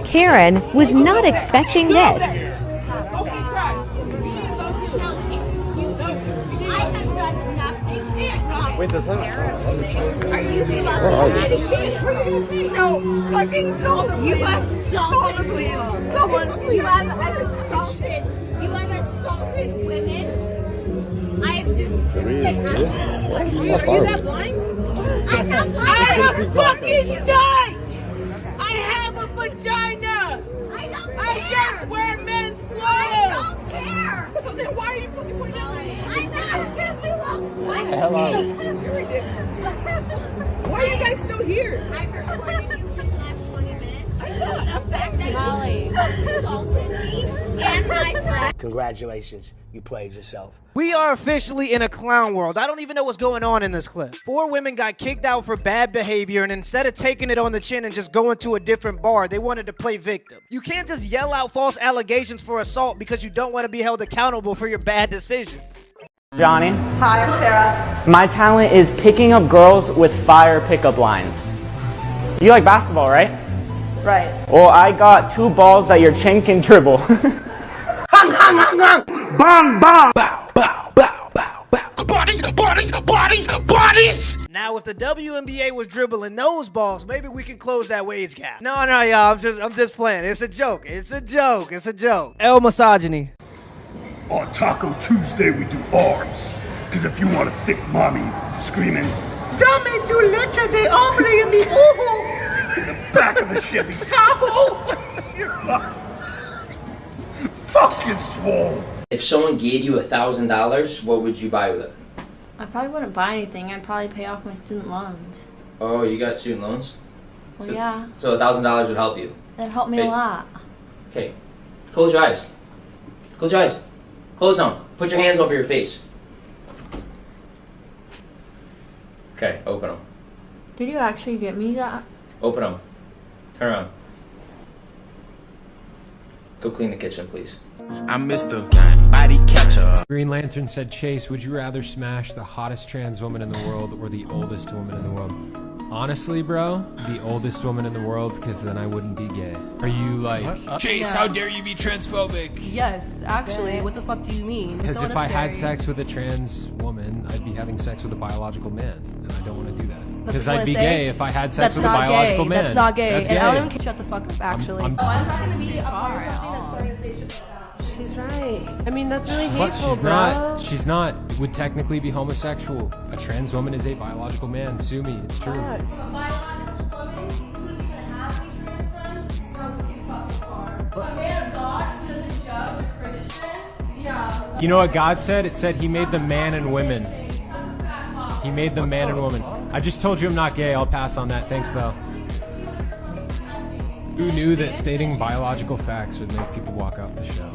Karen was not expecting this. Wait, the Are you no fucking call them. You assaulted someone. You have assaulted women. I am just. Are you that blind? I have fucking died. I have a vagina. I just wear men's clothes. I don't care. So then why are you fucking pointing out at me? I'm asking you a question. Hello. You're ridiculous. Why are you guys still here? I've been recording you for the last 20 minutes. I thought I'm saying Molly assaulted me and my friend. Congratulations, you played yourself. We are officially in a clown world. I don't even know what's going on in this clip. 4 women got kicked out for bad behavior, and instead of taking it on the chin and just going to a different bar, they wanted to play victim. You can't just yell out false allegations for assault because you don't want to be held accountable for your bad decisions. Johnny. Hi, I'm Sarah. My talent is picking up girls with fire pickup lines. You like basketball, right? Right. Well, I got 2 balls that your chin can dribble. Hung, hung, hung, hung. Bang, bang! Bow, bow, bow, bow, bow. Bodies, bodies, bodies, bodies. Now, if the WNBA was dribbling those balls, maybe we can close that wage gap. No, y'all, I'm just playing. It's a joke. It's a joke. It's a joke. El misogyny. On Taco Tuesday, we do arms. Because if you want a thick mommy screaming, Dame tu leche de hombre en mi ojo, in the back of a Chevy Tahoe, you're fucking swole. If someone gave you $1,000, what would you buy with it? I probably wouldn't buy anything. I'd probably pay off my student loans. Oh, you got student loans? Well, yeah. So $1,000 would help you? It'd help me a lot. Okay. Close your eyes. Close your eyes. Close them. Put your hands over your face. Okay, open them. Did you actually get me that? Open them. Turn around. Go clean the kitchen, please. I'm Mr. Body Catcher. Green Lantern said, Chase, would you rather smash the hottest trans woman in the world or the oldest woman in the world? Honestly, bro, the oldest woman in the world, because then I wouldn't be gay. Are you like, Chase, how dare you be transphobic? Yes, actually, what the fuck do you mean? Because if I had sex with a trans woman, I'd be having sex with a biological man, and I don't want to do that. Because I'd be gay if I had sex with a biological man. That's not gay. That's gay. And I don't even shut the fuck up, actually. When's gonna be far She's right. I mean, that's really hateful, bro. She's not. Would technically be homosexual. A trans woman is a biological man. Sue me. It's true. You know what God said? It said he made them man and women. He made them man and woman. I just told you I'm not gay. I'll pass on that. Thanks, though. Who knew that stating biological facts would make people walk off the show?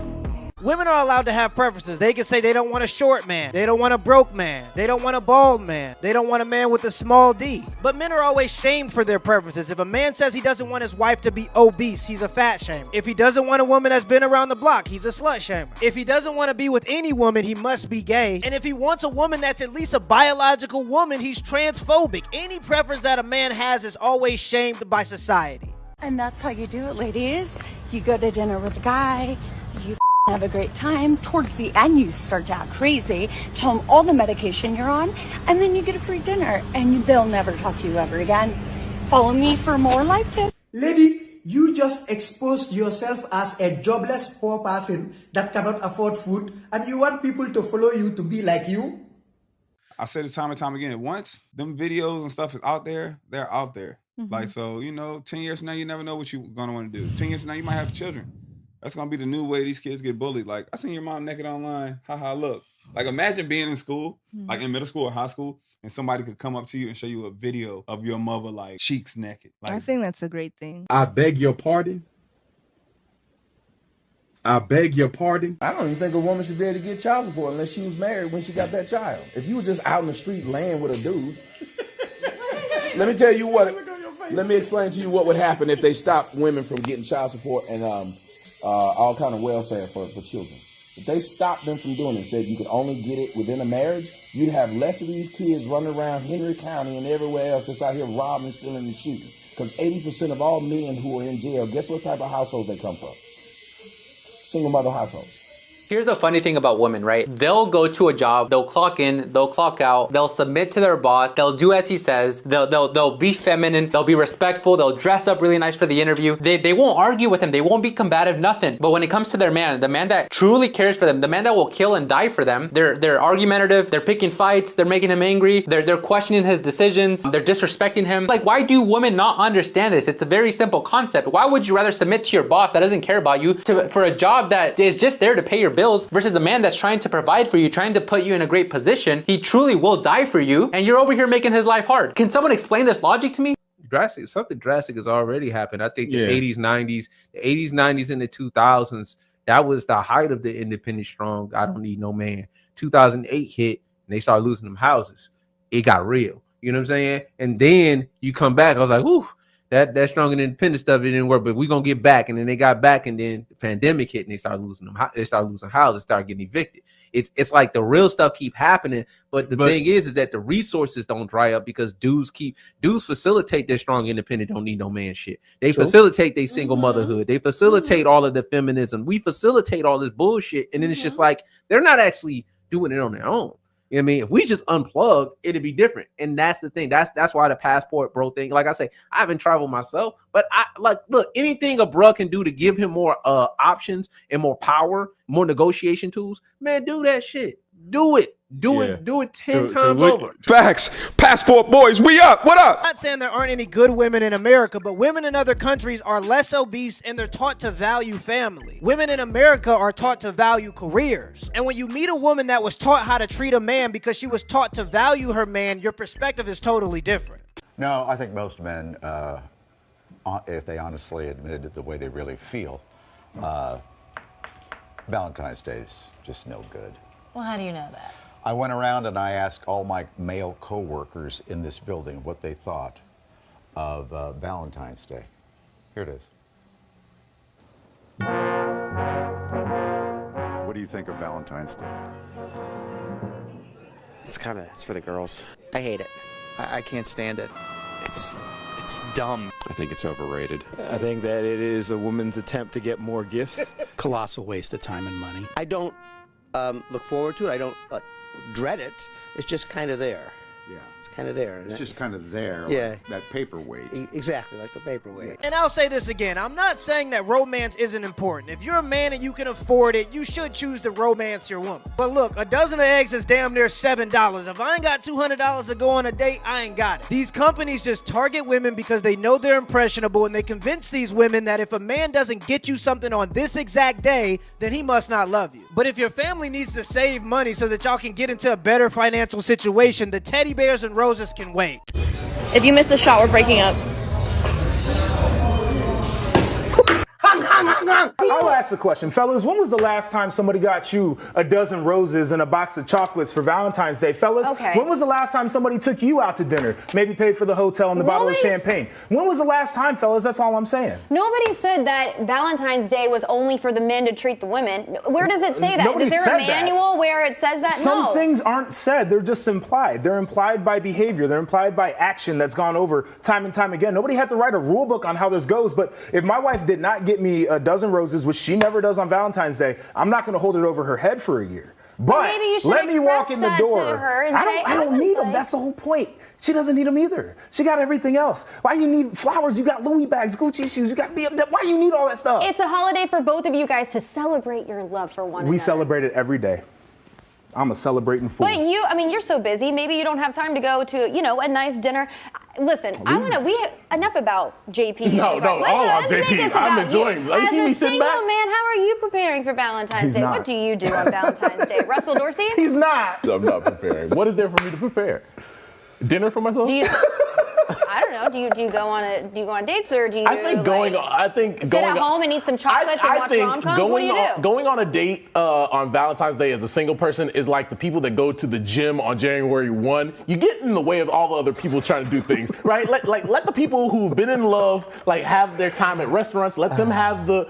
Women are allowed to have preferences. They can say they don't want a short man. They don't want a broke man. They don't want a bald man. They don't want a man with a small D. But men are always shamed for their preferences. If a man says he doesn't want his wife to be obese, he's a fat shamer. If he doesn't want a woman that's been around the block, he's a slut shamer. If he doesn't want to be with any woman, he must be gay. And if he wants a woman that's at least a biological woman, he's transphobic. Any preference that a man has is always shamed by society. And that's how you do it, ladies. You go to dinner with a guy, you have a great time. Towards the end, you start to act crazy, tell them all the medication you're on, and then you get a free dinner, and they'll never talk to you ever again. Follow me for more life tips. Lady, you just exposed yourself as a jobless poor person that cannot afford food, and you want people to follow you to be like you? I said it time and time again. Once them videos and stuff is out there, they're out there. Like, so, 10 years from now, you never know what you're going to want to do. 10 years from now, you might have children. That's going to be the new way these kids get bullied. Like, I seen your mom naked online. Haha, look. Like, imagine being in school, like in middle school or high school, and somebody could come up to you and show you a video of your mother, like, cheeks naked. Like, I think that's a great thing. I beg your pardon. I beg your pardon. I don't even think a woman should be able to get child support unless she was married when she got that child. If you were just out in the street laying with a dude, let me tell you what. Let me explain to you what would happen if they stopped women from getting child support and all kind of welfare for children. If they stopped them from doing it, said you could only get it within a marriage, you'd have less of these kids running around Henry County and everywhere else that's out here robbing, stealing, and shooting. Because 80% of all men who are in jail, guess what type of household they come from? Single mother households. Here's the funny thing about women, right? They'll go to a job, they'll clock in, they'll clock out, they'll submit to their boss, they'll do as he says, they'll be feminine, they'll be respectful, they'll dress up really nice for the interview. They won't argue with him, they won't be combative, nothing. But when it comes to their man, the man that truly cares for them, the man that will kill and die for them, they're argumentative, they're picking fights, they're making him angry, they're questioning his decisions, they're disrespecting him. Like, why do women not understand this? It's a very simple concept. Why would you rather submit to your boss that doesn't care about you for a job that is just there to pay your bills versus a man that's trying to provide for you, trying to put you in a great position? He truly will die for you, and you're over here making his life hard. Can someone explain this logic to me? Something drastic has already happened. I think the 80s, 90s, and the 2000s, that was the height of the independent strong, I don't need no man. 2008 hit, and they started losing them houses. It got real. You know what I'm saying? And then you come back, I was like, whoo, that strong and independent stuff, it didn't work, but we're gonna get back. And then they got back, and then the pandemic hit, and they started losing them. They started losing houses, started getting evicted. It's like the real stuff keep happening, but the thing is that the resources don't dry up because dudes facilitate their strong independent, don't need no man shit. They facilitate their single motherhood. They facilitate all of the feminism. We facilitate all this bullshit, and then it's just like they're not actually doing it on their own. You know what I mean? If we just unplug, it'd be different. And that's the thing. That's why the passport bro thing. Like I say, I haven't traveled myself, but look, anything a bro can do to give him more options and more power, more negotiation tools, man, do that shit. Do it. Do it 10 times over. Facts. Passport boys, we up. What up? I'm not saying there aren't any good women in America, but women in other countries are less obese and they're taught to value family. Women in America are taught to value careers. And when you meet a woman that was taught how to treat a man because she was taught to value her man, your perspective is totally different. No, I think most men, if they honestly admitted the way they really feel, Valentine's Day is just no good. Well, how do you know that? I went around and I asked all my male co-workers in this building what they thought of Valentine's Day. Here it is. What do you think of Valentine's Day? It's for the girls. I hate it. I can't stand it. It's dumb. I think it's overrated. I think that it is a woman's attempt to get more gifts. Colossal waste of time and money. I don't look forward to it. I don't dread it. It's just kind of there. Yeah. It's kind of there. It's just kind of there. Yeah. Like that paperweight. Exactly, like the paperweight. And I'll say this again. I'm not saying that romance isn't important. If you're a man and you can afford it, you should choose to romance your woman. But look, a dozen of eggs is damn near $7. If I ain't got $200 to go on a date, I ain't got it. These companies just target women because they know they're impressionable, and they convince these women that if a man doesn't get you something on this exact day, then he must not love you. But if your family needs to save money so that y'all can get into a better financial situation, the teddy bears and roses can wait. If you miss the shot, we're breaking up. I'll ask the question, fellas. When was the last time somebody got you a dozen roses and a box of chocolates for Valentine's Day? Fellas, Okay. When was the last time somebody took you out to dinner? Maybe paid for the hotel and the bottle of champagne. When was the last time, fellas? That's all I'm saying. Nobody said that Valentine's Day was only for the men to treat the women. Where does it say that? Nobody Is there said a manual where it says that? Some No. things aren't said. They're just implied. They're implied by behavior. They're implied by action that's gone over time and time again. Nobody had to write a rule book on how this goes, but if my wife did not get me a dozen roses, which she never does on Valentine's Day, I'm not going to hold it over her head for a year. But maybe you should let me walk express in the that door. to her and I say, don't need them. That's the whole point. She doesn't need them either. She got everything else. Why you need flowers? You got Louis bags, Gucci shoes. You got BMW. Why you need all that stuff? It's a holiday for both of you guys to celebrate your love for one another. We celebrate it every day. I'm a celebrating fool. But you're so busy. Maybe you don't have time to go to, a nice dinner. Listen, enough about JP. No, all about let's make JP. this I'm about enjoying you. it. You see me As a sitting single back? man, how are you preparing for Valentine's He's Day? not. What do you do on Valentine's Day? Russell Dorsey? He's not. I'm not preparing. What is there for me to prepare? Dinner for myself? Do you? I don't know. Do you go on dates, or do you? I think sit at home and eat some chocolates and watch rom-coms? What do you do? Going on a date on Valentine's Day as a single person is like the people that go to the gym on January 1. You get in the way of all the other people trying to do things, right? Let the people who've been in love have their time at restaurants. Let them have the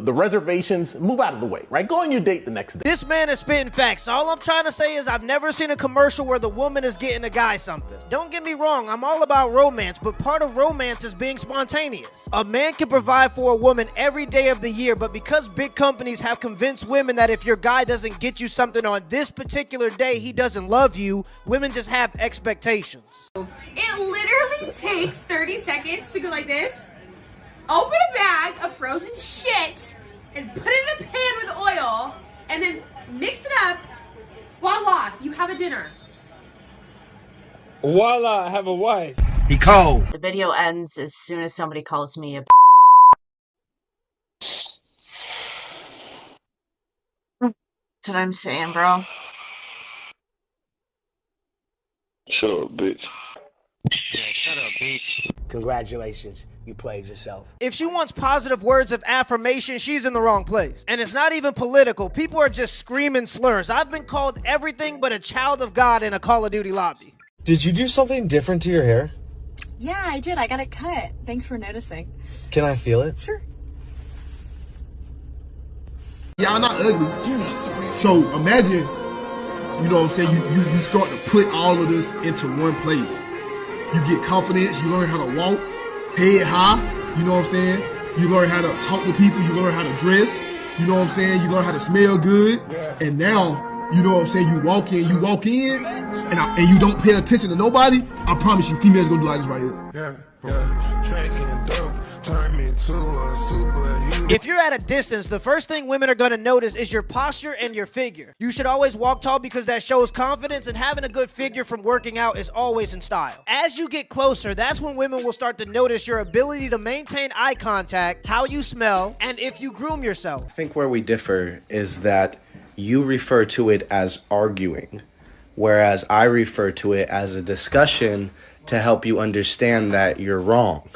reservations. Move out of the way, right? Go on your date the next day. This man is spitting facts. All I'm trying to say is I've never seen a commercial where the woman is getting a guy something. Don't get me wrong. wrong, I'm all about romance, but part of romance is being spontaneous. A man can provide for a woman every day of the year, but because big companies have convinced women that if your guy doesn't get you something on this particular day, he doesn't love you, women just have expectations. It literally takes 30 seconds to go like this, open a bag of frozen shit, and put it in a pan with oil, and then mix it up. Voila, you have a dinner. Voila, I have a wife. He cold. The video ends as soon as somebody calls me a That's what I'm saying, bro. Shut up, bitch. Yeah, shut up, bitch. Congratulations, you played yourself. If she wants positive words of affirmation, she's in the wrong place. And it's not even political. People are just screaming slurs. I've been called everything but a child of God in a Call of Duty lobby. Did you do something different to your hair? Yeah, I did. I got it cut. Thanks for noticing. Can I feel it? Sure. Y'all not ugly. So imagine, you know what I'm saying, you start to put all of this into one place. You get confidence, you learn how to walk, head high, you know what I'm saying? You learn how to talk to people, you learn how to dress, you know what I'm saying? You learn how to smell good. And now, you know what I'm saying, you walk in, and you don't pay attention to nobody, I promise you, females gonna do like this right here. Yeah. Tracking dope, turn me to a superhero. If you're at a distance, the first thing women are going to notice is your posture and your figure. You should always walk tall because that shows confidence, and having a good figure from working out is always in style. As you get closer, that's when women will start to notice your ability to maintain eye contact, how you smell, and if you groom yourself. I think where we differ is that you refer to it as arguing, whereas I refer to it as a discussion to help you understand that you're wrong.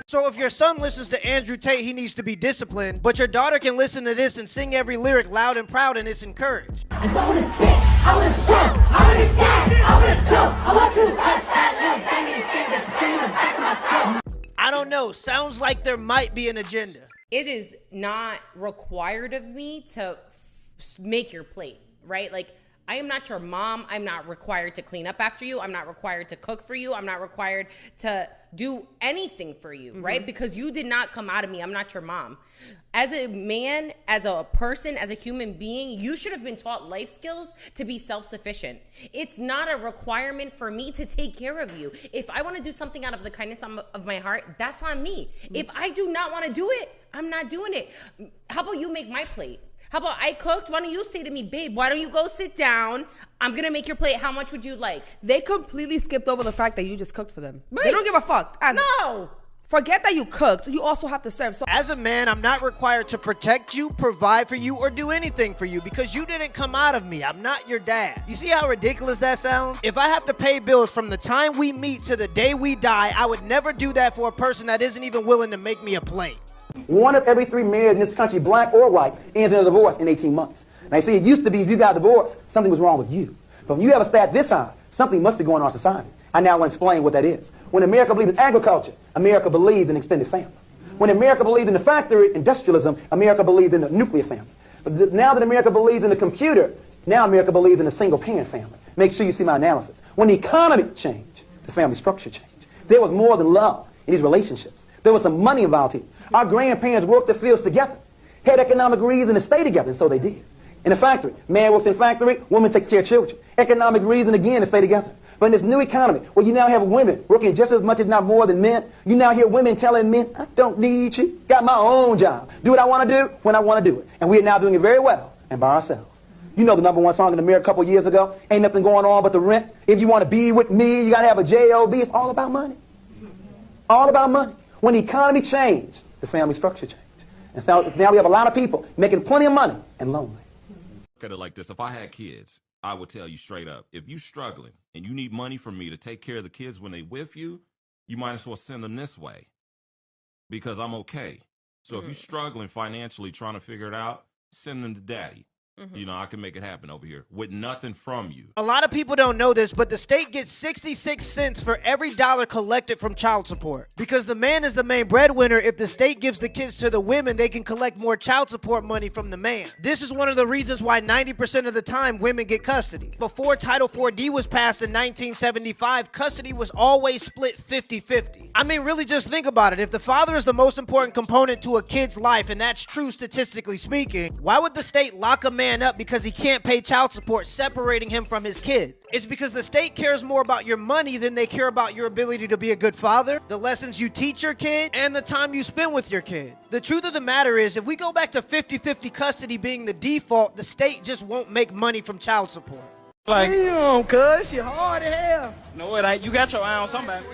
So if your son listens to Andrew Tate, he needs to be disciplined, but your daughter can listen to this and sing every lyric loud and proud, and it's encouraged. I want to spit, I want to jump, I want to tap, I want to jump, I want to touch that little thing that's in the back of my throat. I don't know, sounds like there might be an agenda. It is not required of me to make your plate, right? Like, I am not your mom. I'm not required to clean up after you. I'm not required to cook for you. I'm not required to do anything for you, right? Because you did not come out of me. I'm not your mom. As a man, as a person, as a human being, you should have been taught life skills to be self-sufficient. It's not a requirement for me to take care of you. If I want to do something out of the kindness of my heart, that's on me. If I do not want to do it, I'm not doing it. How about you make my plate? How about I cooked? Why don't you say to me, babe, why don't you go sit down? I'm going to make your plate. How much would you like? They completely skipped over the fact that you just cooked for them. Right. They don't give a fuck. No. Forget that you cooked. You also have to serve. So as a man, I'm not required to protect you, provide for you, or do anything for you because you didn't come out of me. I'm not your dad. You see how ridiculous that sounds? If I have to pay bills from the time we meet to the day we die, I would never do that for a person that isn't even willing to make me a plate. 1 of every 3 marriages in this country, black or white, ends in a divorce in 18 months. Now, you see, it used to be if you got divorced, something was wrong with you. But when you have a stat this high, something must be going on in society. I now want to explain what that is. When America believed in agriculture, America believed in extended family. When America believed in the factory, industrialism, America believed in the nuclear family. But now that America believes in the computer, now America believes in a single-parent family. Make sure you see my analysis. When the economy changed, the family structure changed. There was more than love in these relationships. There was some money involved here. Our grandparents worked the fields together, had economic reason to stay together, and so they did. In a factory, man works in a factory, woman takes care of children. Economic reason again to stay together. But in this new economy, where you now have women working just as much, if not more than men, you now hear women telling men, I don't need you, got my own job. Do what I want to do when I want to do it. And we are now doing it very well and by ourselves. You know the #1 song in America a couple years ago, ain't nothing going on but the rent. If you want to be with me, you got to have a job. It's all about money. All about money. When the economy changed, the family structure changed. And so now we have a lot of people making plenty of money and lonely. Look at it like this. If I had kids, I would tell you straight up, if you're struggling and you need money from me to take care of the kids when they with you, you might as well send them this way because I'm okay. So if you're struggling financially trying to figure it out, send them to daddy. You know, I can make it happen over here with nothing from you. A lot of people don't know this, but the state gets 66 cents for every dollar collected from child support. Because the man is the main breadwinner, if the state gives the kids to the women, they can collect more child support money from the man. This is one of the reasons why 90% of the time women get custody. Before Title 4D was passed in 1975, custody was always split 50-50. I mean, really just think about it. If the father is the most important component to a kid's life, and that's true statistically speaking, why would the state lock a man up because he can't pay child support, separating him from his kid? It's because the state cares more about your money than they care about your ability to be a good father, the lessons you teach your kid, and the time you spend with your kid. The truth of the matter is, if we go back to 50-50 custody being the default, the state just won't make money from child support. Like, damn, cuz, you hard as hell. No, it ain't. You got your eye on somebody.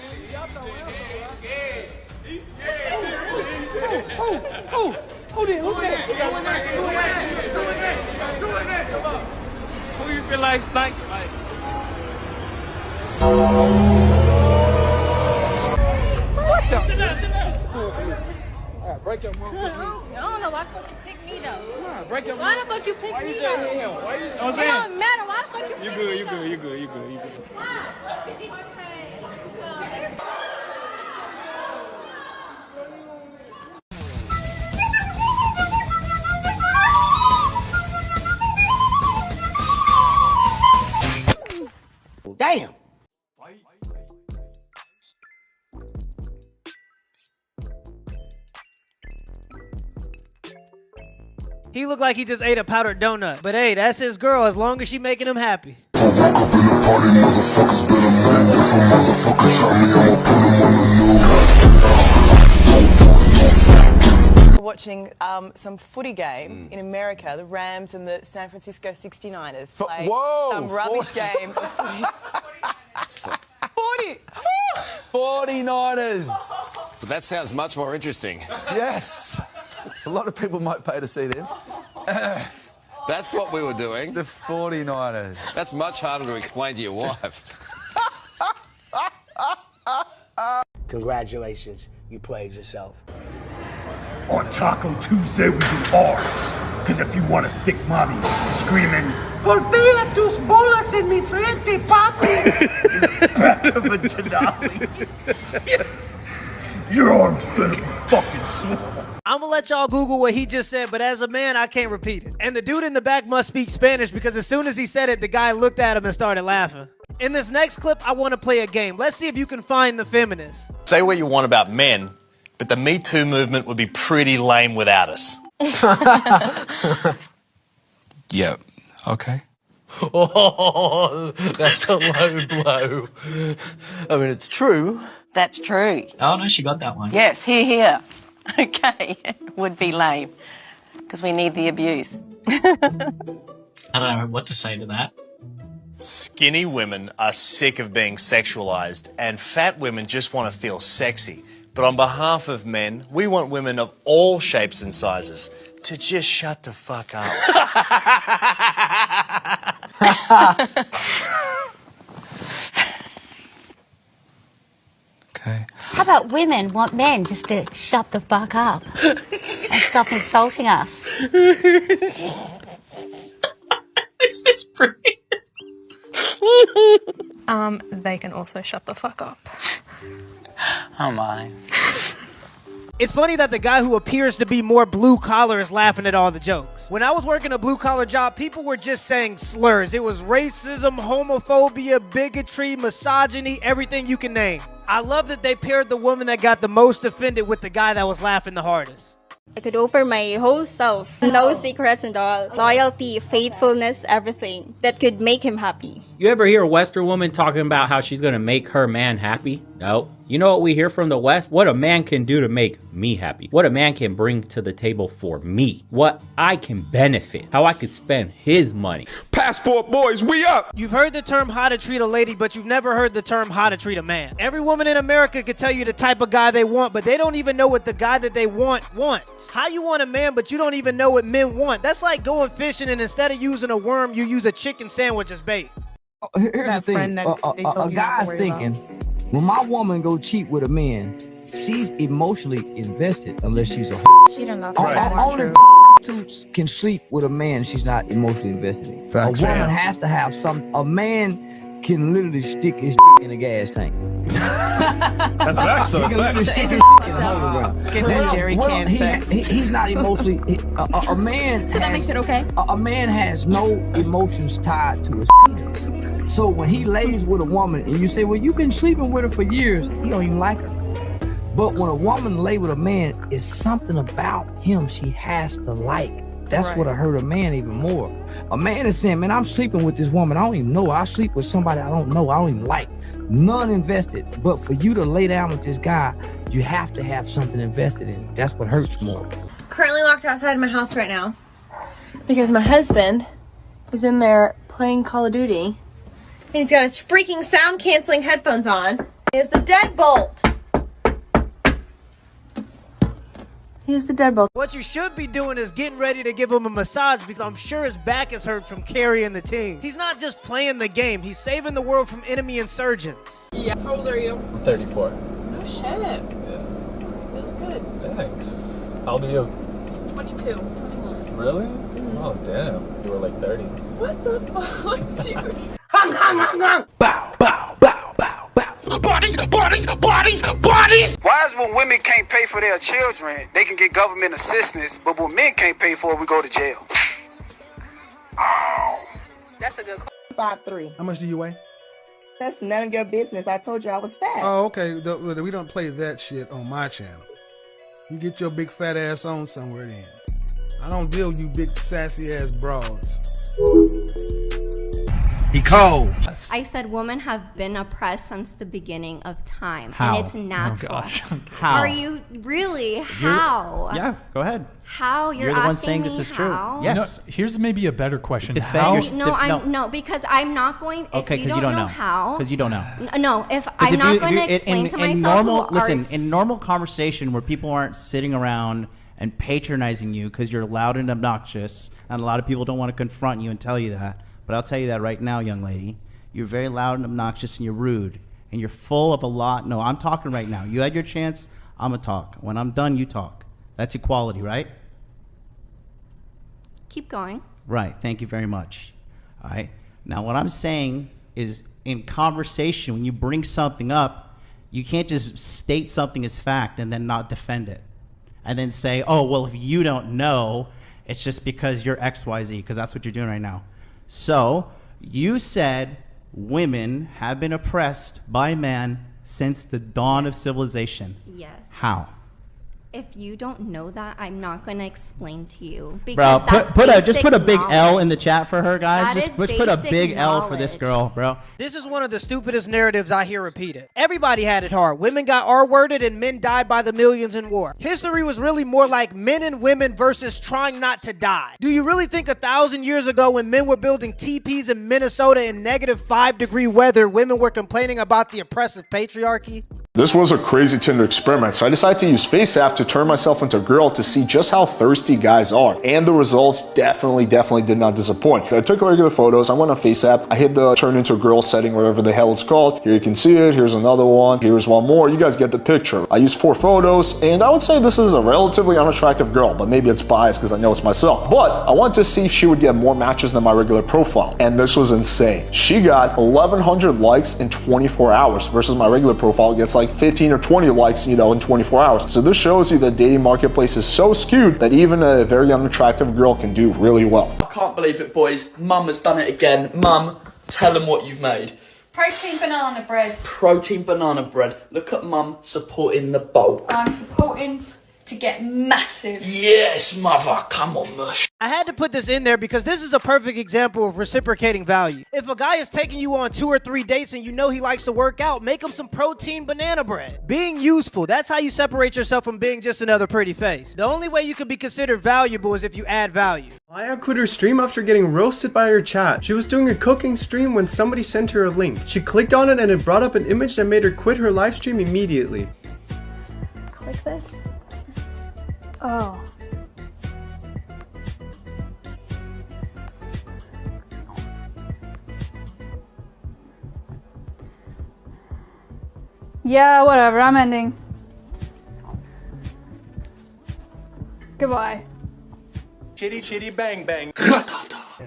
Who you feel like stinking? Like, what's up? Sit down. All right, break your motherfucker. I don't know why the fuck you pick me though. Nah, break your Why the fuck you pick why me you though? saying him? Why you? It don't matter. Why the fuck you pick me? You good. Damn. He looked like he just ate a powdered donut. But hey, that's his girl as long as she making him happy. Watching some footy game in America, the Rams and the San Francisco 69ers play some rubbish game of footy. 49ers. But that sounds much more interesting. Yes. A lot of people might pay to see them. That's what we were doing. The 49ers. That's much harder to explain to your wife. Congratulations, you played yourself. On Taco Tuesday, we do ours. Because if you want a thick mommy screaming, "Golpea tus bolas en mi frente, papi!" Back of a Denali. Your arms better be fucking swole. I'm gonna let y'all Google what he just said, but as a man, I can't repeat it. And the dude in the back must speak Spanish because as soon as he said it, the guy looked at him and started laughing. In this next clip, I want to play a game. Let's see if you can find the feminists. Say what you want about men, but the Me Too movement would be pretty lame without us. Yep. Okay. Oh, that's a low blow. I mean, it's true. That's true. Oh, no, she got that one. Yes, here. Okay, it would be lame because we need the abuse. I don't know what to say to that. Skinny women are sick of being sexualized, and fat women just want to feel sexy. But on behalf of men, we want women of all shapes and sizes to just shut the fuck up. Okay. How about women want men just to shut the fuck up and stop insulting us? This is brilliant. They can also shut the fuck up. Oh my. It's funny that the guy who appears to be more blue collar is laughing at all the jokes. When I was working a blue collar job, people were just saying slurs. It was racism, homophobia, bigotry, misogyny, everything you can name. I love that they paired the woman that got the most offended with the guy that was laughing the hardest. I could offer my whole self. No secrets and all. Loyalty, faithfulness, everything that could make him happy. You ever hear a Western woman talking about how she's gonna make her man happy? No. You know what we hear from the West? What a man can do to make me happy. What a man can bring to the table for me. What I can benefit. How I could spend his money. Passport boys, we up! You've heard the term how to treat a lady, but you've never heard the term how to treat a man. Every woman in America could tell you the type of guy they want, but they don't even know what the guy that they want wants. How you want a man, but you don't even know what men want? That's like going fishing and instead of using a worm, you use a chicken sandwich as bait. Here's the thing, a guy's thinking, when my woman go cheat with a man, she's emotionally invested unless she's a She don't love only prostitutes can sleep with a man she's not emotionally invested in. Facts. A woman has to have some. A man can literally stick his in a gas tank. That's facts, though. He can literally stick his in the ground. Get that jerry can sex. He's not emotionally. A man. So that makes it okay? A man has no emotions tied to his penis. So when he lays with a woman and you say, well, you've been sleeping with her for years, you don't even like her. But when a woman lay with a man, it's something about him she has to like. That's Right. what hurt a man even more. A man is saying, man, I'm sleeping with this woman. I don't even know. I sleep with somebody I don't know. I don't even like. None invested. But for you to lay down with this guy, you have to have something invested in. That's what hurts more. Currently locked outside my house right now because my husband is in there playing Call of Duty and he's got his freaking sound canceling headphones on. He has the deadbolt. He's the deadbolt. What you should be doing is getting ready to give him a massage because I'm sure his back is hurt from carrying the team. He's not just playing the game, he's saving the world from enemy insurgents. Yeah. How old are you? 34. Oh shit. Yeah. You look good. Thanks. How old are you? 22. Really? Oh, damn. You were like 30. What the fuck, dude? Bodies! Why is when women can't pay for their children, they can get government assistance, but when men can't pay for it, we go to jail? That's a good call. 5'3". How much do you weigh? That's none of your business. I told you I was fat. Oh, okay. We don't play that shit on my channel. You get your big fat ass on somewhere then. I don't deal with you big sassy ass broads. He cold. I said women have been oppressed since the beginning of time. How? And it's natural. Oh gosh. How? Are you really? How? Yeah, go ahead. How? You're the one asking saying me this is how? true. Yes. Here's maybe a better question. Defend How? No, because I'm not going. If Okay, you because don't, you don't know how. Because you don't know. No, if I'm not going to explain to myself. Listen, in normal conversation where people aren't sitting around and patronizing you because you're loud and obnoxious, and a lot of people don't want to confront you and tell you that. But I'll tell you that right now, young lady. You're very loud and obnoxious, and you're rude, and you're full of a lot. No, I'm talking right now. You had your chance. I'm gonna talk. When I'm done, you talk. That's equality, right? Keep going. Right. Thank you very much. All right. Now, what I'm saying is, in conversation, when you bring something up, you can't just state something as fact and then not defend it, and then say, "Oh, well, if you don't know, it's just because you're X, Y, Z," because that's what you're doing right now. So you said women have been oppressed by man since the dawn of civilization. Yes. How? If you don't know that, I'm not going to explain to you. Bro, Because just put a big knowledge. L in the chat for her, guys. That Just is put a basic big L for this knowledge. girl, bro. This is one of the stupidest narratives I hear repeated. Everybody had it hard. Women got R-worded and men died by the millions in war. History was really more like men and women versus trying not to die. Do you really think 1,000 years ago when men were building teepees in Minnesota in -5-degree weather, women were complaining about the oppressive patriarchy? This was a crazy Tinder experiment, so I decided to use FaceApp to turn myself into a girl to see just how thirsty guys are. And the results definitely did not disappoint. I took regular photos, I went on FaceApp, I hit the turn into a girl setting, whatever the hell it's called. Here you can see it, here's another one, here's one more, you guys get the picture. I used 4 photos, and I would say this is a relatively unattractive girl, but maybe it's biased because I know it's myself. But I wanted to see if she would get more matches than my regular profile, and this was insane. She got 1,100 likes in 24 hours versus my regular profile gets like 15 or 20 likes, in 24 hours. So this shows you that dating marketplace is so skewed that even a very unattractive girl can do really well. I can't believe it, boys. Mum has done it again. Mum, tell them what you've made. Protein banana bread. Protein banana bread. Look at Mum supporting the bulk. I'm supporting to get massive. Yes, mother. Come on, mush. I had to put this in there because this is a perfect example of reciprocating value. If a guy is taking you on 2 or 3 dates and you know he likes to work out, make him some protein banana bread. Being useful, that's how you separate yourself from being just another pretty face. The only way you can be considered valuable is if you add value. Maya quit her stream after getting roasted by her chat. She was doing a cooking stream when somebody sent her a link. She clicked on it and it brought up an image that made her quit her live stream immediately. Click this. Oh. Yeah, whatever, I'm ending. Goodbye. chitty chitty bang bang.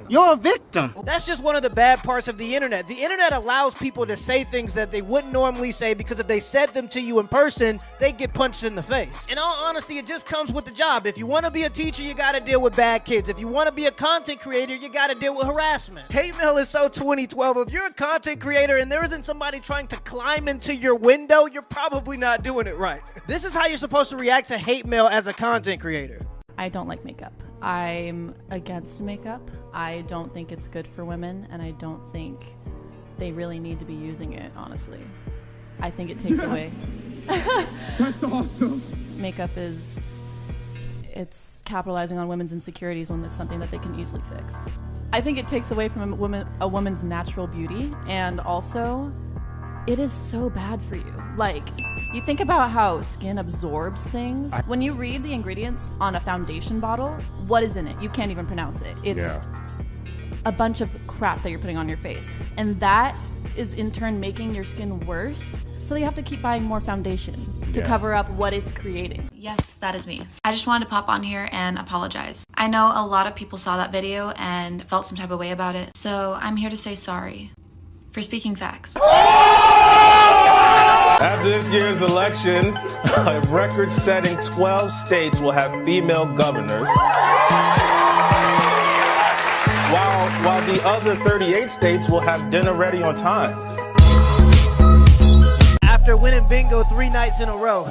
You're a victim. That's just one of the bad parts of the internet. The internet allows people to say things that they wouldn't normally say because if they said them to you in person, they get punched in the face. In all honesty, it just comes with the job. If you want to be a teacher, you got to deal with bad kids. If you want to be a content creator, you got to deal with harassment. Hate mail is so 2012. If you're a content creator and there isn't somebody trying to climb into your window, you're probably not doing it right. This is how you're supposed to react to hate mail as a content creator. I don't like makeup. I'm against makeup. I don't think it's good for women, and I don't think they really need to be using it, honestly. I think it takes away. That's awesome. Makeup it's capitalizing on women's insecurities when it's something that they can easily fix. I think it takes away from a woman's natural beauty, and also it is so bad for you. Like, you think about how skin absorbs things. When you read the ingredients on a foundation bottle, what is in it? You can't even pronounce it. It's a bunch of crap that you're putting on your face. And that is in turn making your skin worse. So you have to keep buying more foundation to cover up what it's creating. Yes, that is me. I just wanted to pop on here and apologize. I know a lot of people saw that video and felt some type of way about it. So I'm here to say sorry for speaking facts. After this year's election, a record-setting 12 states will have female governors, while the other 38 states will have dinner ready on time. After winning bingo 3 nights in a row.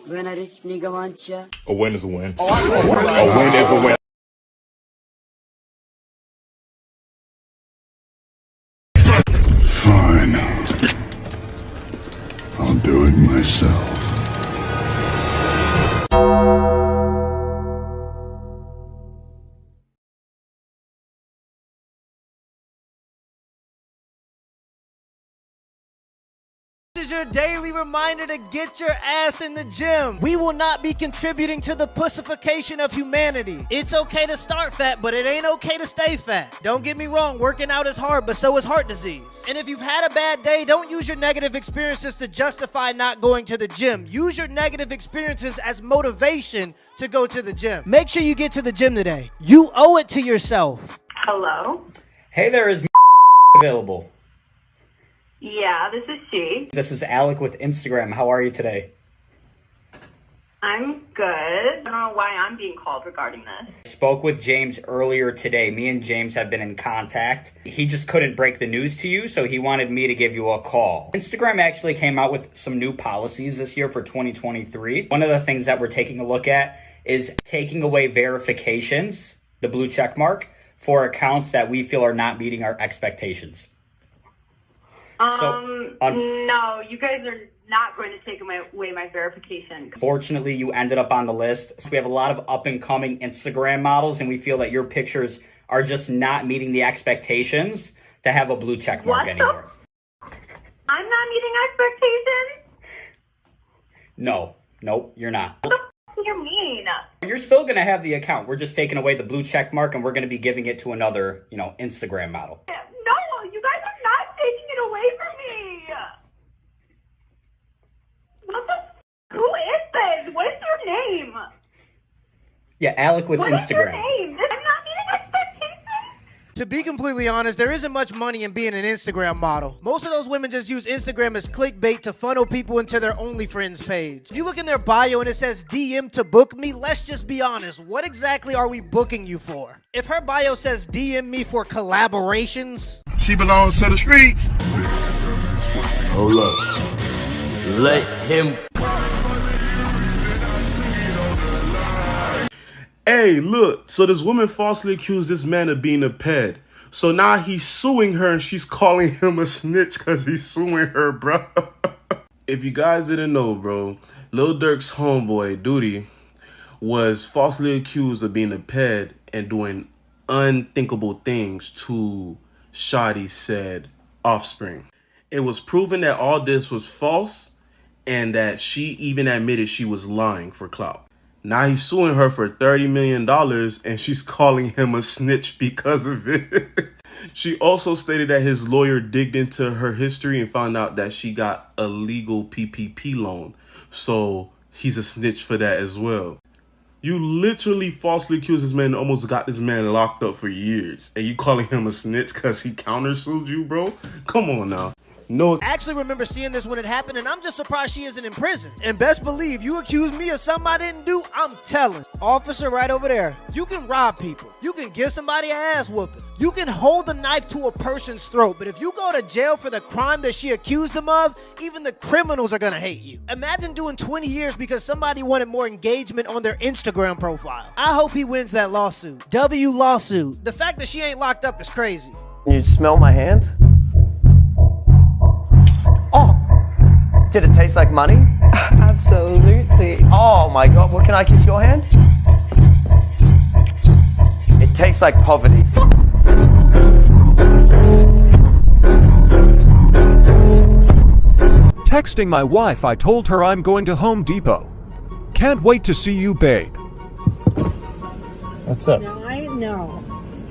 When I reach nigga mancha. A win is a win. A win is a win. Fine. I'll do it myself. This is your daily reminder to get your ass in the gym. We will not be contributing to the pussification of humanity. It's okay to start fat, but it ain't okay to stay fat. Don't get me wrong, working out is hard, but so is heart disease. And if you've had a bad day, don't use your negative experiences to justify not going to the gym. Use your negative experiences as motivation to go to the gym. Make sure you get to the gym today. You owe it to yourself. Hello? Hey there, is available? Yeah, this is she. This is Alec with Instagram. How are you today? I'm good. I don't know why I'm being called regarding this. Spoke with James earlier today. Me and James have been in contact. He just couldn't break the news to you, so he wanted me to give you a call. Instagram actually came out with some new policies this year for 2023. One of the things that we're taking a look at is taking away verifications, the blue check mark, for accounts that we feel are not meeting our expectations. No, you guys are not going to take away my verification. Fortunately, you ended up on the list. So we have a lot of up-and-coming Instagram models, and we feel that your pictures are just not meeting the expectations to have a blue check mark anymore. I'm not meeting expectations? Nope, you're not. What the f*** you mean? You're still going to have the account. We're just taking away the blue check mark, and we're going to be giving it to another, Instagram model. No, you guys are not taking it away from me. What the f***? Who is this? What is your name? Yeah, Alec with What Instagram. is your name? I'm not meeting expectations. To be completely honest, there isn't much money in being an Instagram model. Most of those women just use Instagram as clickbait to funnel people into their OnlyFriends page. If you look in their bio and it says DM to book me, let's just be honest. What exactly are we booking you for? If her bio says DM me for collaborations, She belongs to the streets. Hold up. Let him. Hey, look, so this woman falsely accused this man of being a ped. So now he's suing her and she's calling him a snitch because he's suing her, bro. If you guys didn't know, bro, Lil Durk's homeboy, Duty, was falsely accused of being a ped and doing unthinkable things to Shawty said offspring. It was proven that all this was false and that she even admitted she was lying for clout. Now he's suing her for $30 million and she's calling him a snitch because of it. She also stated that his lawyer digged into her history and found out that she got a legal PPP loan. So he's a snitch for that as well. You literally falsely accused this man and almost got this man locked up for years. And you calling him a snitch because he countersued you, bro? Come on now. No. I actually remember seeing this when it happened, and I'm just surprised she isn't in prison. And best believe, you accuse me of something I didn't do, I'm telling. Officer right over there, you can rob people. You can give somebody an ass whooping. You can hold a knife to a person's throat, but if you go to jail for the crime that she accused him of, even the criminals are gonna hate you. Imagine doing 20 years because somebody wanted more engagement on their Instagram profile. I hope he wins that lawsuit. W lawsuit. The fact that she ain't locked up is crazy. You smell my hand? Oh, did it taste like money? Absolutely. Oh my God, what, can I kiss your hand? It tastes like poverty. Texting my wife, I told her I'm going to Home Depot. Can't wait to see you, babe. What's up? Now I know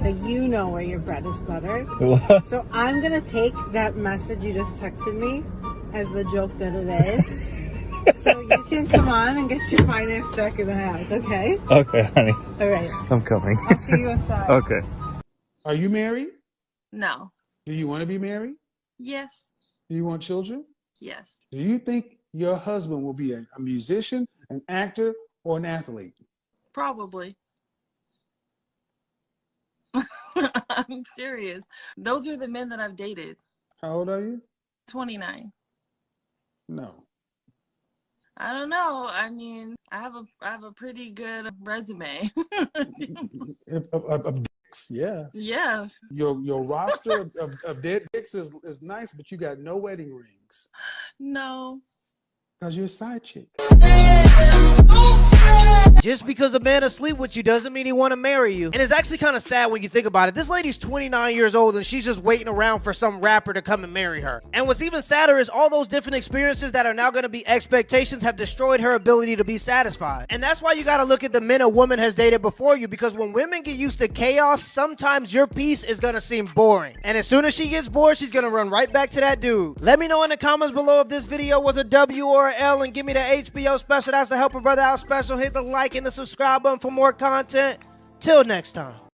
that you know where your bread is buttered. What? So I'm gonna take that message you just texted me as the joke that it is. So you can come on and get your finance back in the house, okay? Okay, honey. All right. I'm coming. I'll see you inside. Okay. Are you married? No. Do you want to be married? Yes. Do you want children? Yes. Do you think your husband will be a musician, an actor, or an athlete? Probably. I'm serious. Those are the men that I've dated. How old are you? 29. No. I don't know. I mean, I have a pretty good resume. of dicks, yeah. Yeah. Your roster of dead dicks is nice, but you got no wedding rings. No. Because you're a side chick. Just because a man is asleep with you doesn't mean he want to marry you. And it's actually kind of sad when you think about it. This lady's 29 years old and she's just waiting around for some rapper to come and marry her. And what's even sadder is all those different experiences that are now going to be expectations have destroyed her ability to be satisfied. And that's why you got to look at the men a woman has dated before you, because when women get used to chaos, sometimes your peace is going to seem boring. And as soon as she gets bored, she's going to run right back to that dude. Let me know in the comments below if this video was a W or an L, and give me the HBO special. That's the Help a Brother Out special. Hit the like and the subscribe button for more content. Till next time.